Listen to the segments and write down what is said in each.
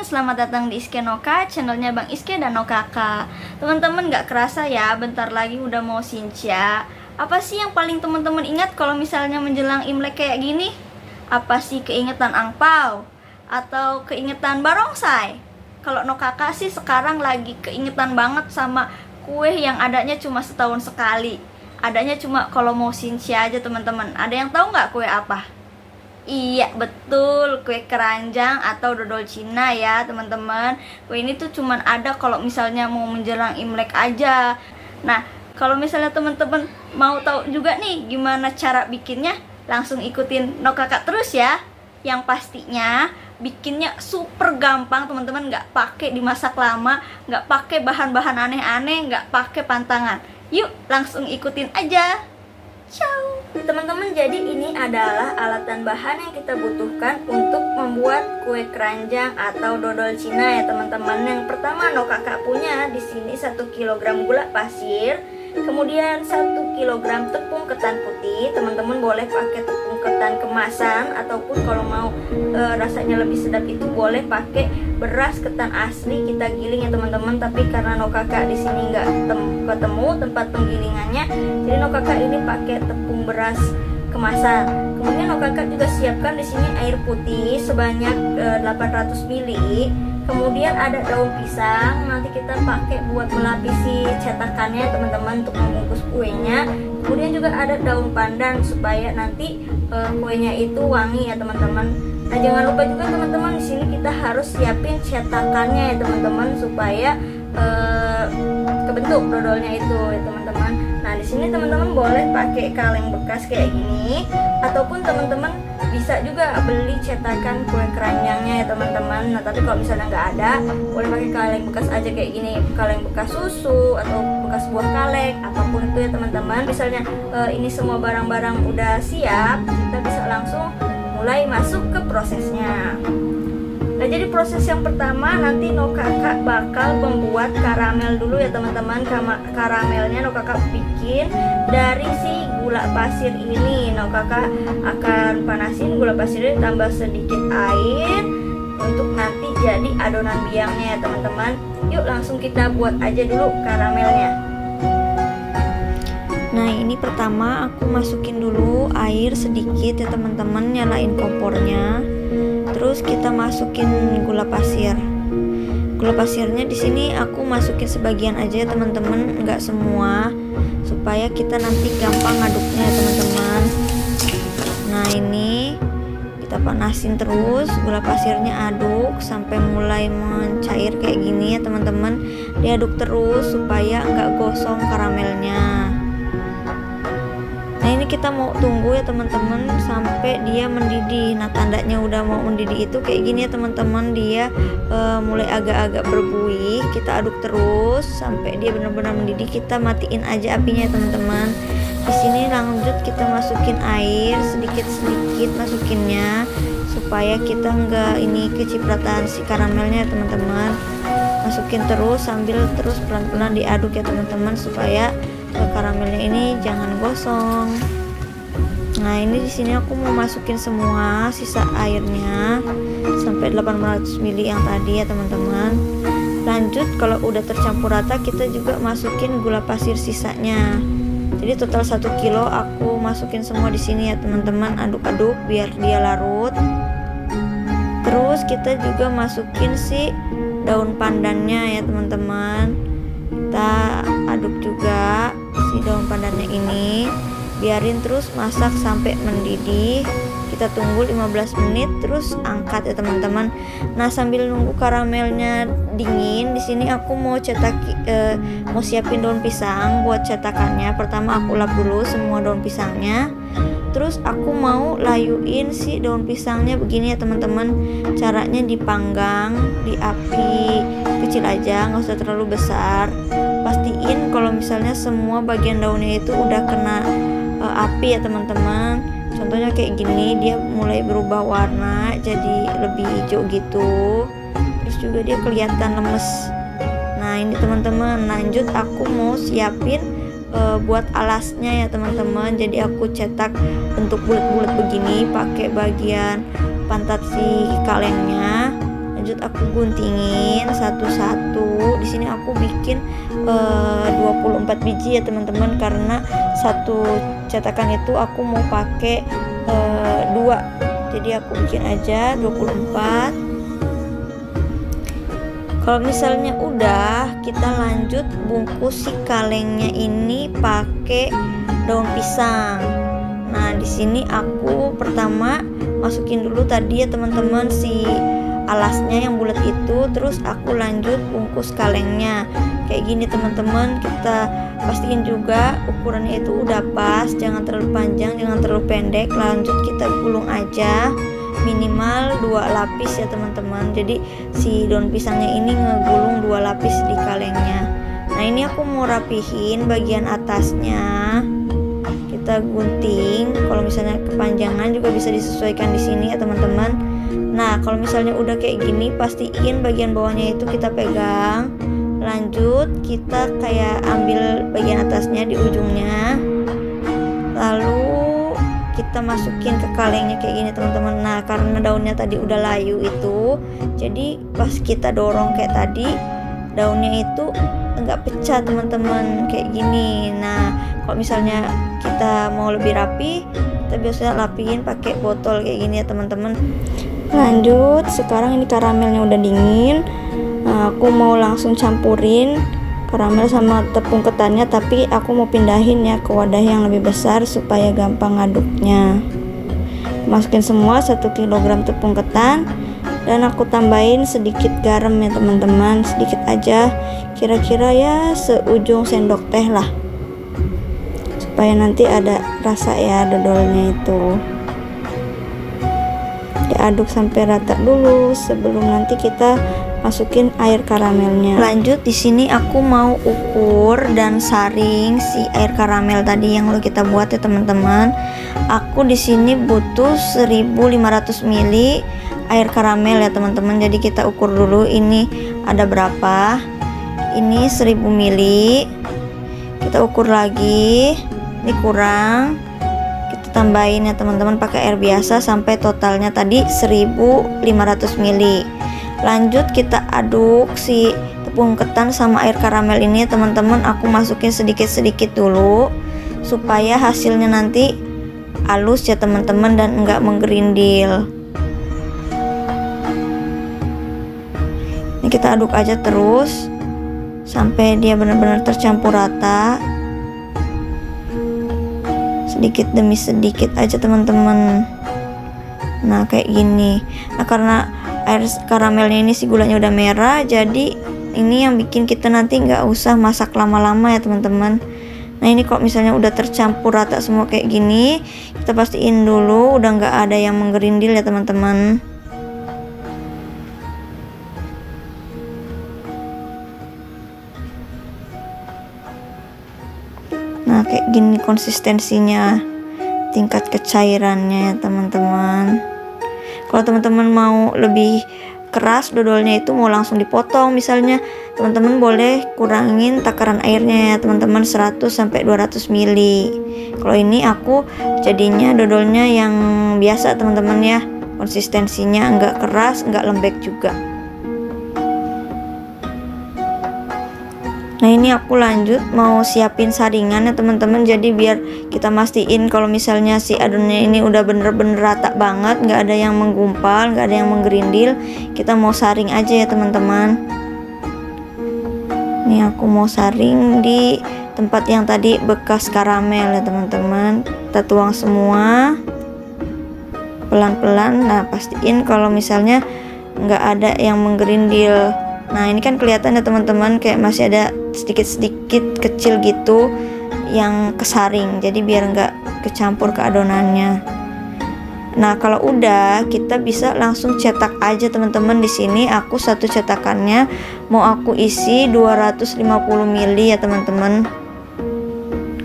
teman-teman, selamat datang di Iske Noka, channelnya Bang Iske dan Nokaka. Teman-teman, gak kerasa ya, bentar lagi udah mau Shinsha. Apa sih yang paling teman-teman ingat kalau misalnya menjelang Imlek kayak gini? Apa sih keingetan angpau? Atau keingetan barongsai? Kalau Nokaka sih sekarang lagi keingetan banget sama kue yang adanya cuma setahun sekali. Adanya cuma kalau mau Shinsha aja teman-teman. Ada yang tahu nggak kue apa? Iya betul, kue keranjang atau dodol Cina ya teman-teman. Kue ini tuh cuman ada kalau misalnya mau menjelang Imlek aja. Nah, kalau misalnya teman-teman mau tahu juga nih gimana cara bikinnya, langsung ikutin Nokaka terus ya. Yang pastinya bikinnya super gampang teman-teman, nggak pakai dimasak lama, nggak pakai bahan-bahan aneh-aneh, nggak pakai pantangan. Yuk langsung ikutin aja. Ciao. Teman-teman, jadi ini adalah alat dan bahan yang kita butuhkan untuk membuat kue keranjang atau dodol Cina ya teman-teman. Yang pertama Nokaka punya di sini 1 kg gula pasir, kemudian 1 kg tepung ketan putih. Teman-teman boleh pakai tepung ketan kemasan ataupun kalau mau rasanya lebih sedap itu boleh pakai beras ketan asli kita giling ya teman-teman. Tapi karena Nokaka di sini nggak ketemu tempat penggilingannya, jadi Nokaka ini pakai tepung beras kemasan. Kemudian Nokaka juga siapkan di sini air putih sebanyak 800 ml. Kemudian ada daun pisang, nanti kita pakai buat melapisi cetakannya teman-teman untuk membungkus kuenya. Kemudian juga ada daun pandan supaya nanti kuenya itu wangi ya teman-teman. Nah, jangan lupa juga teman-teman, di sini kita harus siapin cetakannya ya teman-teman supaya kebentuk dodolnya itu ya teman-teman. Nah, di sini teman-teman boleh pakai kaleng bekas kayak gini ataupun teman-teman bisa juga beli cetakan kue keranjangnya ya teman-teman. Nah, tapi kalau misalnya nggak ada, boleh pakai kaleng bekas aja kayak gini, kaleng bekas susu atau bekas buah kaleng, apapun itu ya teman-teman. Misalnya ini semua barang-barang udah siap, kita bisa langsung mulai masuk ke prosesnya. Nah, jadi proses yang pertama nanti Nokaka bakal membuat karamel dulu ya teman-teman. Karamelnya Nokaka bikin dari si gula pasir ini. Nokaka akan panasin gula pasirnya, tambah sedikit air untuk nanti jadi adonan biangnya ya teman-teman. Yuk langsung kita buat aja dulu karamelnya. Nah, ini pertama aku masukin dulu air sedikit ya teman-teman, nyalain kompornya. Terus kita masukin gula pasir. Gula pasirnya di sini aku masukin sebagian aja ya teman-teman, nggak semua, supaya kita nanti gampang ngaduknya ya teman-teman. Nah, ini kita panasin terus, gula pasirnya aduk sampai mulai mencair kayak gini ya teman-teman. Diaduk terus supaya nggak gosong karamelnya. Nah, ini kita mau tunggu ya teman-teman sampai dia mendidih. Nah, tandanya udah mau mendidih itu kayak gini ya teman-teman, dia mulai agak-agak berbuih. Kita aduk terus sampai dia benar-benar mendidih. Kita matiin aja apinya ya teman-teman. Di sini lanjut kita masukin air sedikit-sedikit masukinnya supaya kita nggak ini kecipratan si karamelnya ya teman-teman. Masukin terus sambil terus pelan-pelan diaduk ya teman-teman supaya karamelnya ini jangan gosong. Nah, ini di sini aku mau masukin semua sisa airnya sampai 800 ml yang tadi ya teman-teman. Lanjut kalau udah tercampur rata kita juga masukin gula pasir sisanya. Jadi total 1 kilo aku masukin semua di sini ya teman-teman, aduk-aduk biar dia larut. Terus kita juga masukin si daun pandannya ya teman-teman. Kita aduk juga si daun pandannya ini, biarin terus masak sampai mendidih. Kita tunggu 15 menit terus angkat ya teman-teman. Nah, sambil nunggu karamelnya dingin, di sini aku mau mau siapin daun pisang buat cetakannya. Pertama aku lap dulu semua daun pisangnya. Terus aku mau layuin si daun pisangnya begini ya teman-teman. Caranya dipanggang di api kecil aja, nggak usah terlalu besar. Pastiin kalau misalnya semua bagian daunnya itu udah kena api ya teman-teman. Contohnya kayak gini, dia mulai berubah warna jadi lebih hijau gitu. Terus juga dia kelihatan lemes. Nah, ini teman-teman, lanjut aku mau siapin buat alasnya ya teman-teman. Jadi aku cetak bentuk bulat-bulat begini pakai bagian pantat si kalengnya. Lanjut aku guntingin satu-satu. Di sini aku bikin 24 biji ya teman-teman, karena satu cetakan itu aku mau pakai 2. Jadi aku bikin aja 24. Kalau misalnya udah, kita lanjut bungkus si kalengnya ini pakai daun pisang. Nah, di sini aku pertama masukin dulu tadi ya teman-teman si alasnya yang bulat itu, terus aku lanjut bungkus kalengnya. Kayak gini teman-teman, kita pastiin juga ukurannya itu udah pas, jangan terlalu panjang, jangan terlalu pendek. Lanjut kita gulung aja minimal 2 lapis ya teman-teman. Jadi si daun pisangnya ini ngegulung 2 lapis di kalengnya. Nah, ini aku mau rapihin bagian atasnya. Kita gunting, kalau misalnya kepanjangan juga bisa disesuaikan di sini ya teman-teman. Nah, kalau misalnya udah kayak gini, pastiin bagian bawahnya itu kita pegang. Lanjut kita kayak ambil bagian atasnya di ujungnya, lalu kita masukin ke kalengnya kayak gini teman-teman. Nah, karena daunnya tadi udah layu itu, jadi pas kita dorong kayak tadi, daunnya itu enggak pecah teman-teman, kayak gini. Nah, kalau misalnya kita mau lebih rapi, kita biasanya lapiin pakai botol kayak gini ya teman-teman. Lanjut, sekarang ini karamelnya udah dingin. Nah, aku mau langsung campurin karamel sama tepung ketannya, tapi aku mau pindahin ya ke wadah yang lebih besar supaya gampang ngaduknya. Masukin semua 1 kg tepung ketan, dan aku tambahin sedikit garam ya teman-teman, sedikit aja, kira-kira ya seujung sendok teh lah, supaya nanti ada rasa ya dodolnya itu. Diaduk sampai rata dulu sebelum nanti kita masukin air karamelnya. Lanjut, di sini aku mau ukur dan saring si air karamel tadi yang lo kita buat ya teman-teman. Aku di sini butuh 1500 ml air karamel ya teman-teman. Jadi kita ukur dulu ini ada berapa. Ini 1000 ml. Kita ukur lagi. Ini kurang. Kita tambahin ya teman-teman pakai air biasa sampai totalnya tadi 1500 ml. Lanjut kita aduk si tepung ketan sama air karamel ini teman-teman. Aku masukin sedikit-sedikit dulu supaya hasilnya nanti halus ya teman-teman dan enggak menggerindil. Ini kita aduk aja terus sampai dia benar-benar tercampur rata, sedikit demi sedikit aja teman-teman. Nah, kayak gini. Nah, karena air karamelnya ini si gulanya udah merah, jadi ini yang bikin kita nanti nggak usah masak lama-lama ya teman-teman. Nah, ini kok misalnya udah tercampur rata semua kayak gini, kita pastiin dulu udah nggak ada yang menggerindil ya teman-teman. Nah, kayak gini konsistensinya, tingkat kecairannya ya teman-teman. Kalau teman-teman mau lebih keras dodolnya itu, mau langsung dipotong misalnya, teman-teman boleh kurangin takaran airnya ya teman-teman, 100 sampai 200 ml. Kalau ini aku jadinya dodolnya yang biasa teman-teman ya, konsistensinya enggak keras, enggak lembek juga. Nah, ini aku lanjut mau siapin saringan ya teman-teman. Jadi biar kita mastiin kalau misalnya si adonannya ini udah bener-bener rata banget, nggak ada yang menggumpal, nggak ada yang menggerindil, kita mau saring aja ya teman-teman. Ini aku mau saring di tempat yang tadi bekas karamel ya teman-teman. Kita tuang semua pelan-pelan. Nah, pastiin kalau misalnya nggak ada yang menggerindil. Nah, ini kan kelihatan ya teman-teman, kayak masih ada sedikit-sedikit kecil gitu yang kesaring, jadi biar nggak kecampur ke adonannya. Nah, kalau udah, kita bisa langsung cetak aja teman-teman. Di sini aku satu cetakannya mau aku isi 250 ml ya teman-teman.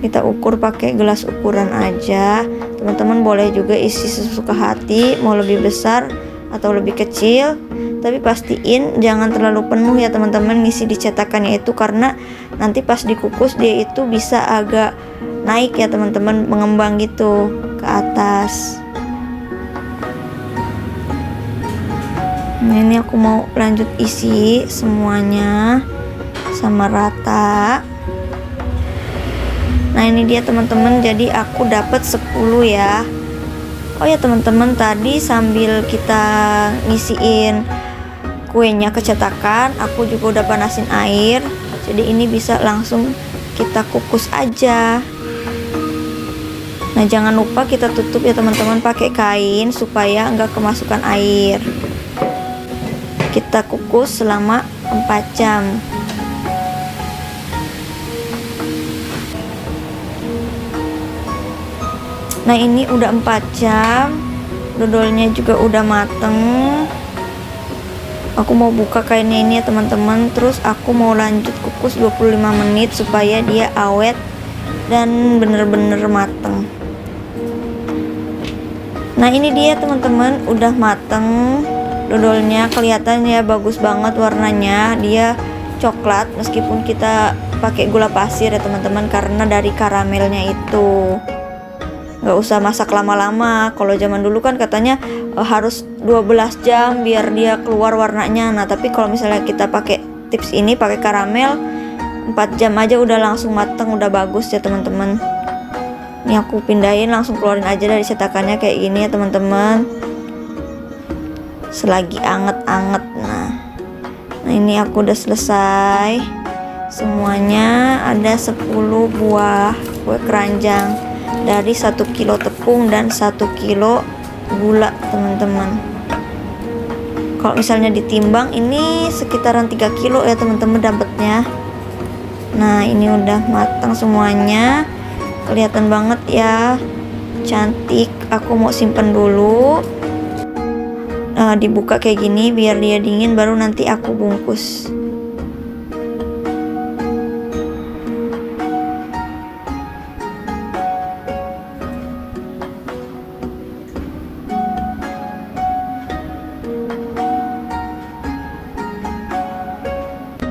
Kita ukur pakai gelas ukuran aja. Teman-teman boleh juga isi sesuka hati, mau lebih besar atau lebih kecil, tapi pastiin jangan terlalu penuh ya teman-teman ngisi di cetakannya itu, karena nanti pas dikukus dia itu bisa agak naik ya teman-teman, mengembang gitu ke atas. Nah ini aku mau lanjut isi semuanya sama rata. Nah ini dia teman-teman, jadi aku dapat 10 ya. Oh ya teman-teman, tadi sambil kita ngisiin kuenya ke cetakan, aku juga udah panasin air. Jadi ini bisa langsung kita kukus aja. Nah jangan lupa kita tutup ya teman-teman pakai kain supaya enggak kemasukan air. Kita kukus selama 4 jam. Nah ini udah 4 jam, dodolnya juga udah mateng. Aku mau buka kainnya ini ya teman-teman, terus aku mau lanjut kukus 25 menit supaya dia awet dan bener-bener mateng. Nah ini dia teman-teman, udah mateng. Dodolnya kelihatan ya, bagus banget warnanya, dia coklat meskipun kita pakai gula pasir ya teman-teman, karena dari karamelnya itu. Nggak usah masak lama-lama. Kalau zaman dulu kan katanya harus 12 jam biar dia keluar warnanya. Nah tapi kalau misalnya kita pakai tips ini, pakai karamel, 4 jam aja udah langsung mateng, udah bagus ya teman-teman. Ini aku pindahin, langsung keluarin aja dari cetakannya kayak gini ya teman-teman, selagi anget-anget. Nah ini aku udah selesai semuanya. Ada 10 buah kue keranjang dari 1 kilo tepung dan 1 kilo gula teman-teman. Kalau misalnya ditimbang ini sekitaran 3 kilo ya teman-teman dapatnya. Nah ini udah matang semuanya, kelihatan banget ya, cantik. Aku mau simpen dulu, dibuka kayak gini biar dia dingin, baru nanti aku bungkus.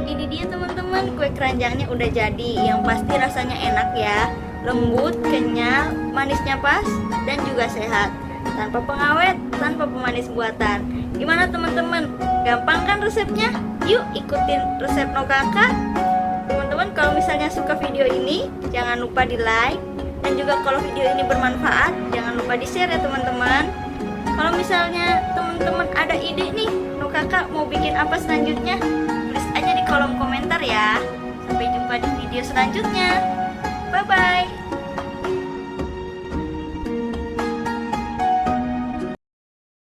Ini dia teman-teman, kue keranjangnya udah jadi. Yang pasti rasanya enak ya, lembut, kenyal, manisnya pas, dan juga sehat. Tanpa pengawet, tanpa pemanis buatan. Gimana teman-teman? Gampang kan resepnya? Yuk ikutin resep Nokaka. Teman-teman kalau misalnya suka video ini, jangan lupa di like. Dan juga kalau video ini bermanfaat, jangan lupa di share ya teman-teman. Kalau misalnya teman-teman ada ide nih, Nokaka mau bikin apa selanjutnya, tulis aja di kolom komentar ya. Sampai jumpa di video selanjutnya. Bye-bye.